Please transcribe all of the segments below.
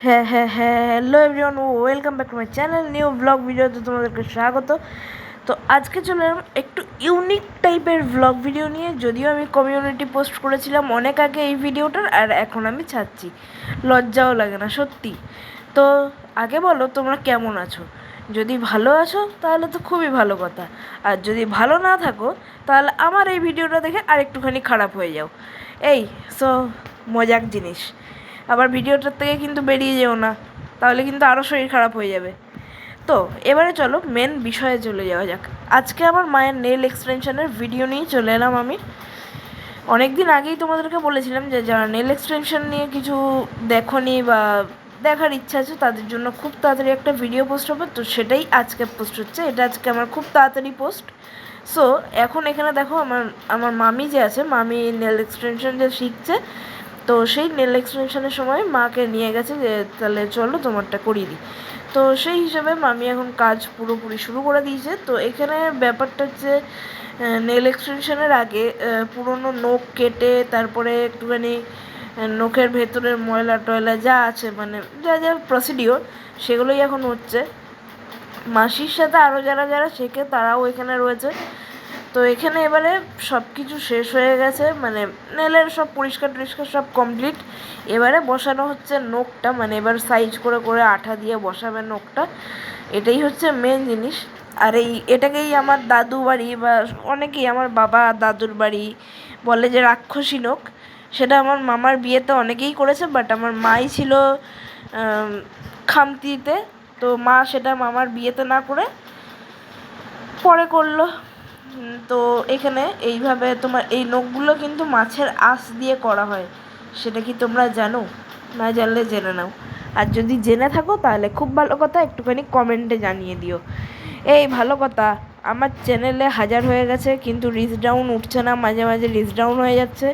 Hello everyone, welcome back to my channel new blog ভিডিওতে তোমাদেরকে স্বাগত। তো আজকে চলে এলাম একটু ইউনিক টাইপের ব্লগ ভিডিও নিয়ে। যদিও আমি কমিউনিটি পোস্ট করেছিলাম অনেক আগে এই ভিডিওটার, আর এখন আমি ছাড়ছি, লজ্জাও লাগে না সত্যি। তো আগে বলো তোমরা কেমন আছো? যদি ভালো আছো তাহলে তো খুবই ভালো কথা, আর যদি ভালো না থাকো তাহলে আমার এই ভিডিওটা দেখে আরেকটুখানি খারাপ হয়ে যাও। এই সো মজাক জিনিস, আবার ভিডিওটার থেকে কিন্তু বেরিয়ে যেও না, তাহলে কিন্তু আরও শরীর খারাপ হয়ে যাবে। তো এবারে চলো মেন বিষয়ে চলে যাওয়া যাক। আজকে আমার মায়ের নেল এক্সটেনশনের ভিডিও নিয়ে চলে এলাম আমি। অনেক দিন আগেই তোমাদেরকে বলেছিলাম যে যারা নেল এক্সটেনশন নিয়ে কিছু দেখোনি বা দেখার ইচ্ছা আছে তাদের জন্য খুব তাড়াতাড়ি একটা ভিডিও পোস্ট হবে, তো সেটাই আজকে পোস্ট হচ্ছে। এটা আজকে আমার খুব তাড়াতাড়ি পোস্ট। সো এখন এখানে দেখো আমার আমার মামি যে আছে, মামি নেল এক্সটেনশন যে শিখছে, তো সেই নেল এক্সটেনশনের সময় মাকে নিয়ে গেছে যে তাহলে চলো তোমারটা করিয়ে দিই। তো সেই হিসাবে মামি এখন কাজ পুরোপুরি শুরু করে দিয়েছে। তো এখানে ব্যাপারটা হচ্ছে নেল এক্সটেনশনের আগে পুরনো নখ কেটে তারপরে একটুখানি নখের ভেতরের ময়লা টয়লা যা আছে, মানে যা যা প্রসিডিওর, সেগুলোই এখন হচ্ছে। মাসির সাথে আরও যারা যারা শেখে তারাও এখানে রয়েছে। তো এখানে এবারে সব কিছু শেষ হয়ে গেছে, মানে নেলের সব পরিষ্কার টরিষ্কার সব কমপ্লিট। এবারে বসানো হচ্ছে নখটা, মানে এবার সাইজ করে করে আঠা দিয়ে বসাবে নখটা। এটাই হচ্ছে মেন জিনিস। আর এটাকেই আমার দাদু বাড়ি বা অনেকেই আমার বাবা দাদুর বাড়ি বলে যে রাক্ষসী নখ। সেটা আমার মামার বিয়েতে অনেকেই করেছে, বাট আমার মাই ছিল খামতিতে, তো মা সেটা মামার বিয়েতে না করে পরে করলো। তো এখানে এইভাবে তোমার এই নখগুলো কিন্তু মাছের আঁশ দিয়ে করা হয়, সেটা কি তোমরা জানো? না জানলে জেনে নাও, আর যদি জেনে থাকো তাহলে খুব ভালো কথা, একটুখানি কমেন্টে জানিয়ে দিও। এই ভালো কথা, আমার চ্যানেলে 1000 হয়ে গেছে কিন্তু রিচ ডাউন উঠছে না, মাঝে মাঝে রিচ ডাউন হয়ে যাচ্ছে।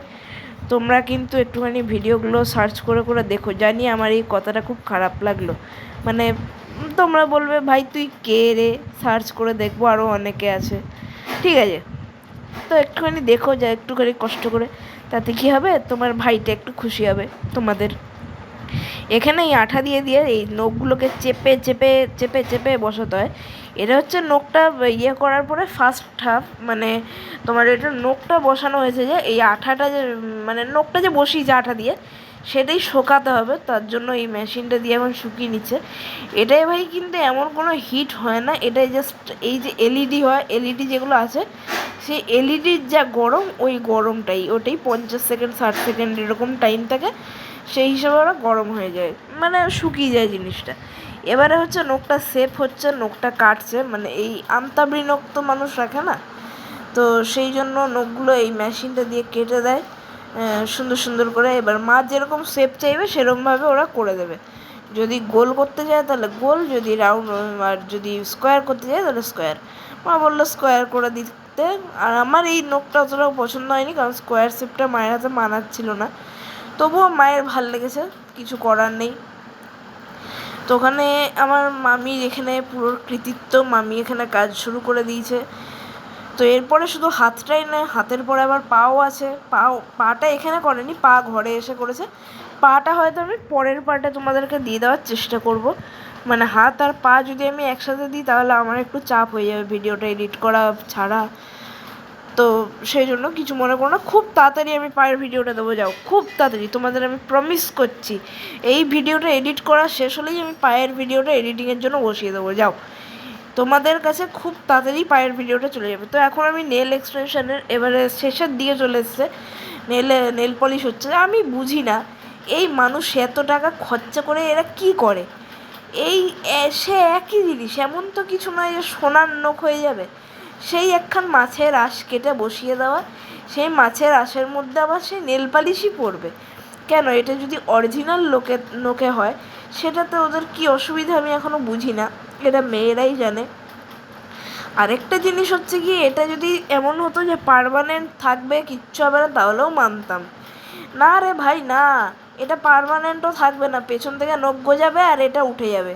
তোমরা কিন্তু একটুখানি ভিডিওগুলো সার্চ করে করে দেখো। জানি আমার এই কথাটা খুব খারাপ লাগলো, মানে তোমরা বলবে ভাই তুই কে রে, সার্চ করে দেখবো, আরও অনেকে আছে, ঠিক আছে। তো একটুখানি দেখো, যা একটুখানি কষ্ট করে, তাতে কী হবে, তোমার ভাইটা একটু খুশি হবে তোমাদের। এখানে এই আঠা দিয়ে দিয়ে এই নখগুলোকে চেপে চেপে চেপে চেপে বসাতে হয়। এটা হচ্ছে নখটা ইয়ে করার পরে ফার্স্ট হাফ, মানে তোমার এটা নখটা বসানো হয়েছে যে এই আঠাটা যে মানে নখটা যে বসিয়েছে আঠা দিয়ে, সেটাই শোকাতে হবে। তার জন্য এই মেশিনটা দিয়ে এখন শুকিয়ে নিচ্ছে। এটাই ভাই কিন্তু এমন কোনো হিট হয় না, এটাই জাস্ট এই যে এলইডি হয়, এলইডি যেগুলো আছে সেই এলইডির যা গরম, ওই গরমটাই, ওটাই 50 সেকেন্ড 60 সেকেন্ড এরকম টাইম থাকে, সেই হিসাবে ওরা গরম হয়ে যায়, মানে শুকিয়ে যায় জিনিসটা। এবারে হচ্ছে নখটা সেফ হচ্ছে, নখটা কাটছে, মানে এই আমতাবড়ি নখ তো মানুষ রাখে না, তো সেই জন্য নখগুলো এই মেশিনটা দিয়ে কেটে দেয় সুন্দর সুন্দর করে। এবার মা যেরকম শেপ চাইবে সেরকমভাবে ওরা করে দেবে। যদি গোল করতে চায় তাহলে গোল, যদি রাউন্ড আর যদি স্কোয়ার করতে চায় তাহলে স্কোয়ার। মা বললো স্কোয়ার করে দিতে, আর আমার এই নখটা অতটাও পছন্দ হয়নি, কারণ স্কোয়ার শেপটা মায়ের হাতে মানাচ্ছিল না। তবুও মায়ের ভাল লেগেছে, কিছু করার নেই। তো ওখানে আমার মামির এখানে পুরো কৃতিত্ব, মামি এখানে কাজ শুরু করে দিয়েছে। তো এরপরে শুধু হাতটাই নয়, হাতের পরে আবার পাও আছে। পাটা এখানে করেনি, পা ঘরে এসে করেছে। পাটা হয়তো আমি পরের পার্টে তোমাদেরকে দিয়ে দেওয়ার চেষ্টা করব, মানে হাত আর পা যদি আমি একসাথে দিই তাহলে আমার একটু চাপ হয়ে যাবে ভিডিওটা এডিট করা ছাড়া। তো সেই জন্য কিছু মনে করো না, খুব তাড়াতাড়ি আমি পায়ের ভিডিওটা দেবো, যাও খুব তাড়াতাড়ি, তোমাদের আমি প্রমিস করছি। এই ভিডিওটা এডিট করা শেষ হলেই আমি পায়ের ভিডিওটা এডিটিংয়ের জন্য বসিয়ে দেবো, যাও। তোমাদের কাছে খুব তাড়াতাড়ি পায়ের ভিডিওটা চলে যাবে। তো এখন আমি নেল এক্সটেনশনের এবারে শেষের দিকে চলে এসছে, নেল পলিশ হচ্ছে। আমি বুঝি না এই মানুষ এত টাকা খরচা করে এরা কি করে। এই সে একই জিনিস, এমন তো কিছু নয় যে সোনার নখ হয়ে যাবে। সেই একখান মাছের আঁশ কেটে বসিয়ে দেওয়া, সেই মাছের আঁশের মধ্যে আবার সেই নেল পালিশই পড়বে কেন? এটা যদি অরিজিনাল নখে হয় সেটাতে ওদের কি অসুবিধা আমি এখনও বুঝি না, এটা মেয়েরাই জানে। আরেকটা জিনিস হচ্ছে কি, এটা যদি এমন হতো যে পার্মানেন্ট থাকবে, কিচ্ছু হবে না, তাহলেও মানতাম। না রে ভাই না, এটা পার্মানেন্টও থাকবে না, পেছন থেকে নখ গজাবে আর এটা উঠে যাবে,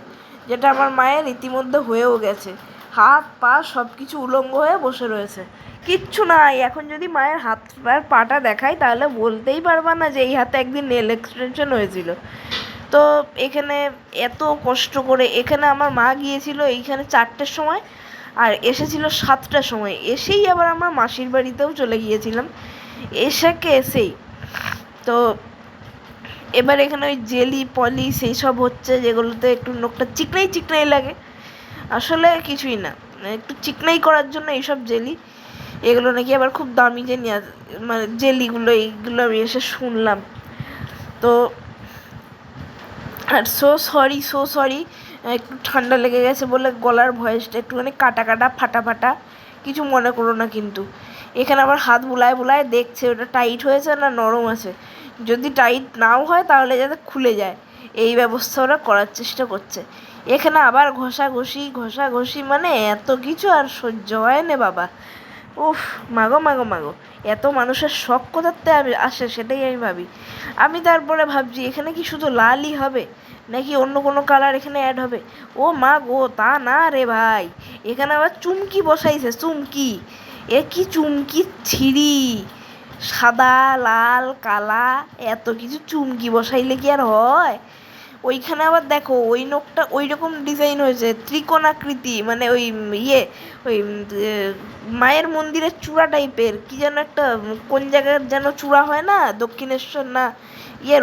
যেটা আমার মায়ের ইতিমধ্যে হয়েও গেছে। হাত পা সব কিছু উলঙ্গ হয়ে বসে রয়েছে, কিচ্ছু নাই। এখন যদি মায়ের হাত পায়ের পাটা দেখাই তাহলে বলতেই পারবা না যে এই হাতে একদিন নেল এক্সটেনশন হয়েছিল। তো এখানে এত কষ্ট করে, এখানে আমার মা গিয়েছিল এইখানে 4টের সময় আর এসেছিল 7টার সময়, এসেই আবার আমরা মাসির বাড়িতেও চলে গিয়েছিলাম এসেই। তো এবার এখানে ওই জেলি পলি সেই সব হচ্ছে, যেগুলোতে একটু নখটা চিকনাই লাগে, আসলে কিছুই না, একটু চিকনাই করার জন্য এইসব জেলি। এগুলো নাকি আবার খুব দামি মানে জেলিগুলো, এইগুলো আমি এসে শুনলাম। তো আর সো সরি একটু ঠান্ডা লেগে গেছে বলে গলার ভয়েসটা একটুখানি কাটা ফাটা, কিছু মনে করো না কিন্তু। এখানে আবার হাত বুলায় দেখছে ওটা টাইট হয়েছে না নরম আছে, যদি টাইট নাও হয় তাহলে যাতে খুলে যায়, এই ব্যবস্থা ওরা করার চেষ্টা করছে। এখানে আবার ঘষাঘষি মানে এত কিছু আর সহ্য হয় না বাবা। উফ, মাগো, এত মানুষের শখ কোথাতে আসে সেটাই আমি ভাবি। আমি তারপরে ভাবছি এখানে কি শুধু লালই হবে নাকি অন্য কোনো কালার এখানে অ্যাড হবে। ও মা গো, তা না রে ভাই, এখানে আবার চুমকি বসাইছে, চুমকি। এ কি চুমকি ছিরি, সাদা লাল কালা এত কিছু চুমকি বসাইলে কি আর হয়। ওইখানে আবার দেখো ওই নখটা ওই রকম ডিজাইন হয়েছে, ত্রিকোণাকৃতি, মানে ওই ওই মায়ের মন্দিরের চূড়া টাইপের কি যেন একটা, কোন জায়গার যেন চূড়া হয় না, দক্ষিণেশ্বর না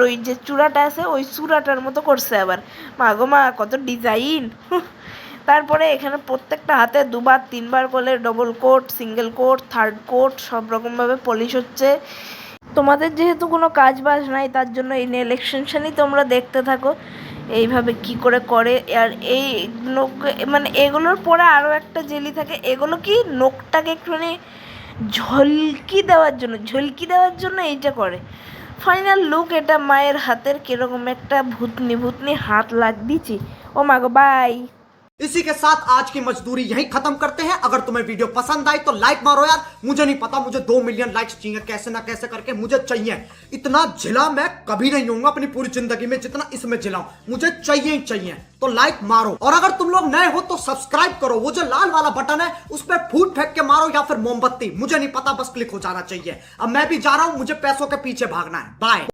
ওই যে চূড়াটা আছে ওই চূড়াটার মতো করছে আবার। মা গো মা, কত ডিজাইন। তারপরে এখানে প্রত্যেকটা হাতে 2বার 3বার করে double coat, single coat, third coat সব রকমভাবে পলিশ হচ্ছে। তোমাদের যেহেতু কোনো কাজ বাজ নাই তার জন্য এই নেল এক্সটেনশনই তোমরা দেখতে থাকো এইভাবে কি করে। আর এই নখ মানে এগুলোর পরে আরও একটা জেলি থাকে, এগুলো কি নখটাকে একটুখানি ঝলকি দেওয়ার জন্য এইটা করে। ফাইনাল লুক এটা মায়ের হাতের, কিরকম একটা ভূতনি হাত লাগ দিছি। ও মা গো, বাই। इसी के साथ आज की मजदूरी यहीं खत्म करते हैं। अगर तुम्हें वीडियो पसंद आई तो लाइक मारो यार, मुझे नहीं पता, मुझे 2 मिलियन लाइक्स चाहिए, कैसे ना कैसे करके मुझे चाहिए। इतना झिला मैं कभी नहीं होऊंगा अपनी पूरी जिंदगी में जितना इसमें झिलाऊं, मुझे चाहिए ही चाहिए। तो लाइक मारो, और अगर तुम लोग नए हो तो सब्सक्राइब करो, वो जो लाल वाला बटन है उस पर फूट फेंक के मारो या फिर मोमबत्ती, मुझे नहीं पता, बस क्लिक हो जाना चाहिए। अब मैं भी जा रहा हूं, मुझे पैसों के पीछे भागना है। बाय।